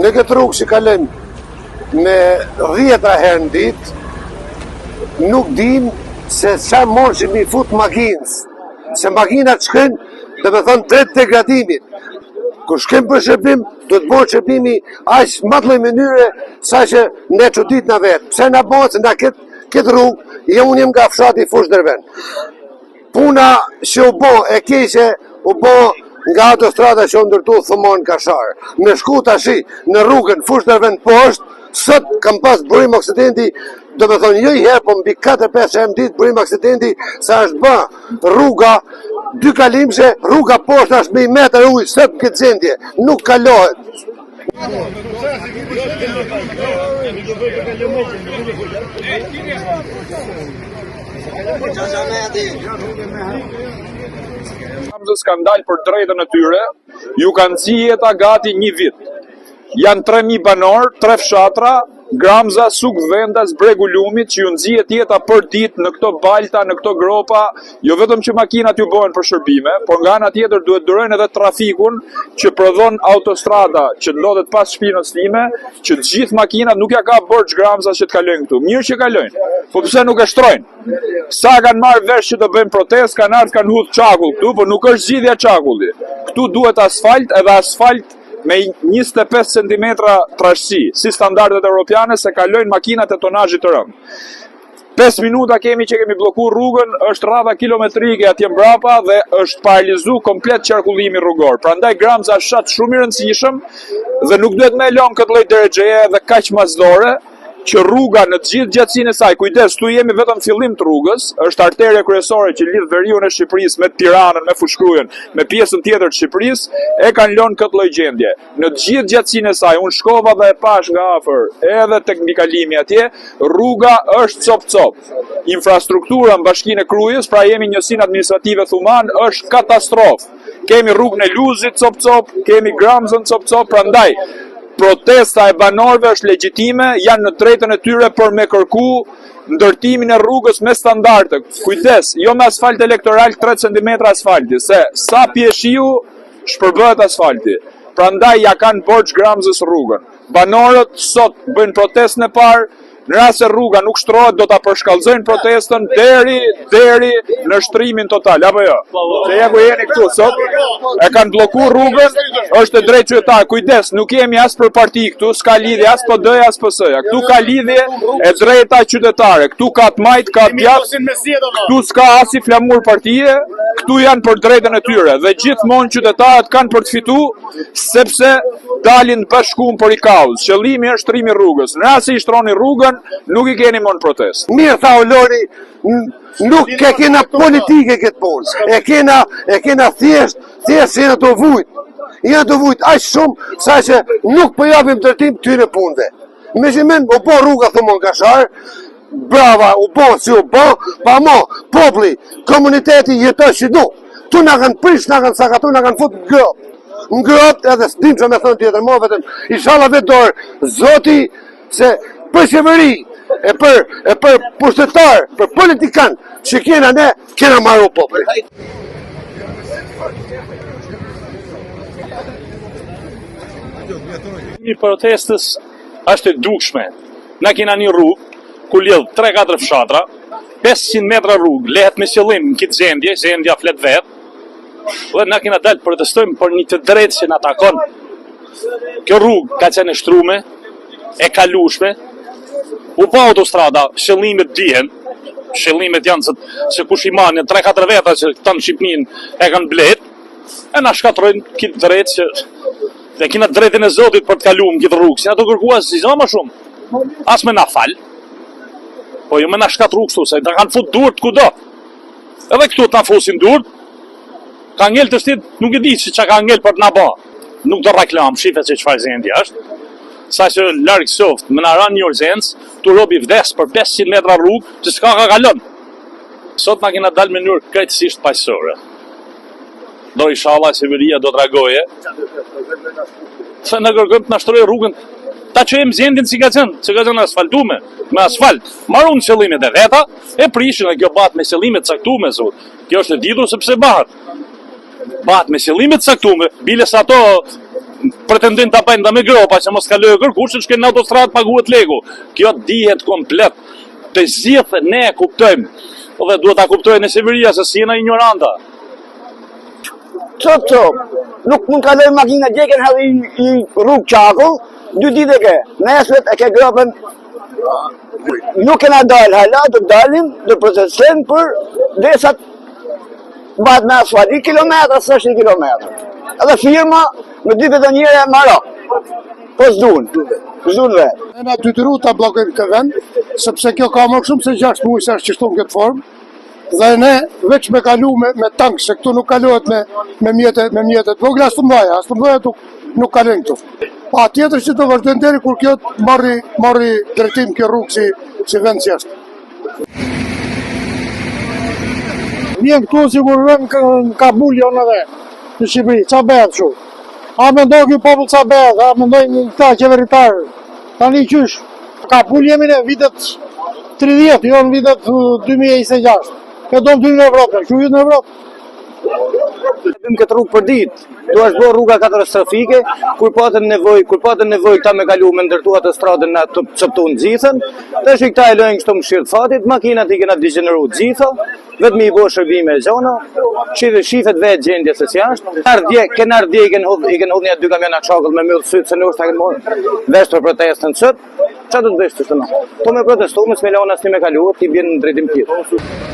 Në këtë rrugë që kalojmë me 10 herë në ditë, nuk dim se çfarë mund që mi fut makinës. Se makinat shkojnë, dhe me thonë, drejt degradimit. Kur shkem për shërbim, do të bëhet shërbimi aq më të lloj mënyre sa që ne çudit na vet. Pse na bëhet se na këtë rrugë, unë jam nga fshati Fush Derven. Puna që u bë e keqe u bë nga autostrada që u ndërtu Thumon Kashar. Me shku tashi në rrugën Fush Derven poshtë, sot kam pas burim aksidenti, do me thonë jo i herë, po mbi 4-5 herë në ditë burim aksidenti, sa është bë rruga 2 kalimshe, rruga poshtë është me 1 metër ujë, sot këtë gjendje, nuk kalohet. Gramzës kanë dalë për drejtën e tyre, ju kanë nxjerrë jeta gati 1 vit. Janë 3000 banor, 3 fshatra, Gramza, Suk Vendas, Bregu Lumit, që ju nxjerrë jeta për ditë në këto balta, në këto gropa, jo vetëm që makinat ju bëhen për shërbime, por nga ana tjetër duhet durojnë edhe trafikun që prodhon autostrada që ndodhet pas shpinës time, që të gjithë makinat nuk ja ka borxh Gramza që të kalojnë këtu. Mirë që kalojnë, po pse nuk e shtrojnë? Sa kanë marrë vesh që të bëjmë protestë, kanë ardhur kanë hudh çakull këtu, por nuk është zgjidhja çakulli. Këtu duhet asfalt, edhe asfalt me 25 cm trashësi, si standardet europiane, se kalojnë makinat e tonazhit të rënd. 5 minuta kemi që kemi bllokuar rrugën, është rradha kilometrike atje mbrapa dhe është paralizuar komplet qarkullimi rrugor. Prandaj Gramza është shat shumë i rëndësishëm dhe nuk duhet më lëm këtë lloj drejtëje dhe kaq mazdore, që rruga në të gjithë gjatësinë e saj, kujdes, tu jemi vetëm fillim të rrugës, është arterja kryesore që lidh veriun e Shqipërisë me Tiranën, me Fushkryën, me pjesën tjetër të Shqipërisë, e kanë lënë këtë lloj gjendje. Në të gjithë gjatësinë e saj, unë shkova dhe e pash nga afër, edhe tek mbikalimi atje, rruga është cop-cop. Infrastruktura në Bashkinë e Krujës, pra jemi njësinë administrative Thuman, është katastrofë. Kemi rrugën e Luzit cop-cop, kemi Gramzën cop-cop, prandaj protesta e banorëve është legjitime, janë në drejtën e tyre për me kërku ndërtimin e rrugës me standarde. Kujdes, jo me asfalt elektoral 3 cm asfalti, se sa pjeshiu shpërbëhet asfalti. Prandaj ja kanë borxh Gramzës rrugën. Banorët sot bëjnë protestën e parë, në rast se rruga nuk shtrohet, do ta përshkallëzojnë protestën deri në shtrimin total, apo jo? Se ja ku jeni këtu sot, e kanë bllokuar rrugën, është e drejtë qytetar. Kujdes, nuk jemi as për parti këtu, s'ka lidhje as PD-ja as PS-ja. Këtu ka lidhje e drejta qytetare. Këtu ka të majt, ka të djathtë, këtu s'ka as i flamur partie, këtu janë për drejtën e tyre. Dhe gjithmonë qytetarët kanë për të fituar, sepse dalin bashkuar për i kauz. Qëllimi është shtrimi rrugës. Në rast se i shtroni rrugën, nuk i keni mon protest. Mirë, tha Olori, nuk e kena politike këtë punë. E kena thjesht janë të vujt. Janë të vujt aq shumë sa që nuk po japim ndërtim këtyre punëve. Me që men, u po rruga Thumon Kashar, brava, u po si u po, pa mo, populli, komuniteti jetoj si du. Tu na kanë prish, na kanë sakatu, na kanë fut në grop, edhe s'dim që me thënë tjetër, mo vetëm, inshallah vetë dorë, zoti, se për qeveri, e për pushtetar, për politikan, që kena ne, kena marru populli. Një protestës është e dukshme. Na kena një rrugë, ku lidh 3-4 fshatra, 500 metra rrugë, lehet me qëllim në këtë gjendja flet vetë, dhe na kena dalë protestojmë për një të drejtë që na takon. Kjo rrugë ka qenë e shtrume, e kalueshme, u pa autostrada, shëllimet dihen, shëllimet janë se kush i marrin 3-4 veta që këta në Shqipnin e kanë blet, e na shkatrojnë këtë drejtë që dhe kina drejtën e Zotit për të kaluar këtë rrugë, si na të kërkuar si më shumë. As me na fal, po jo me na shkatru kështu, se na kanë fut durt kudo. Edhe këtu ta fusin durt, ka ngel të shtit, nuk e di çka ka ngel për të na bë. Nuk do reklam, shifet se çfarë gjendje është. Sa që larg soft, më na ran një urgjencë, tu robi vdes për 500 metra rrugë, që s'ka ka kalon. Sot na kena dalë në mënyrë krejtësisht paqësore. Do inshallah qeveria do të reagoje. Se në kërkojmë të na shtrojë rrugën, ta çojmë zendin si ka qenë asfaltume, me asfalt. Marrun qëllimet e veta, e prishin dhe kjo bat me qëllime të caktume, zot. Kjo është e ditur sepse bahet me qëllime të caktume, bile sa ato pretendin ta bëjnë me gropa që mos kalojë kërkush, që në autostradë paguhet legu. Kjo dihet komplet. Të gjithë ne e kuptojmë. Dhe duhet ta kuptojnë në Severia se si jena ignoranta. Cop, nuk mund kaloj makina gjeken hadhi i rrugë qakull, 2 ditë e ke, nesvet e ke gropën, nuk kena dalë hala, do dalim, do procesim për desat bat me asfalt, 1 kilometra, së është 1 kilometra. Edhe firma me 2 betonjere maro, po s'dun vetë. Ne na detyru ta bllokojmë këtë vend, sepse kjo ka më shumë se 6 muaj se është qështu në këtë formë. Dhe ne veç me kalu me tank, se këtu nuk kalohet me mjetet vogla, as të mdoja nuk kalojnë këtu. Pa tjetër që të vazhdojnë deri kur kjo marri drejtim kjo rrugë si vend që është. Vjen këtu si kur vjen në Kabul jo në dhe, në Shqipëri, qa bëhet shu? A mendoj kjo popull qa bëhet, a mendoj një këta qeveritarë, tani qysh. Kabul jemi në vitet 30, jo në vitet 2026. Kjo do më ty në Evropë, që në Evropë. Bëjmë këtë rrugë për ditë, do është bërë rruga katastrofike, kur patën nevoj këta me kalu me ndërtu atë stradën në të cëptu në gjithën, të është i këta e lojnë kështu më shirë fatit, makinat i kena degeneru gjitha, vetëm i bo shërbime e zona, shifet vetë gjendje se si ashtë. Kënar dje i kënë hodhë një 2 kamiona çakull me mëllë sytë, se nuk është ta kënë morë vesh për protestën sëtë, që do të bëjsh të shtë në? To me protestu, me s'me lanë asni me kalu, ti bjenë në drejtim tjetë.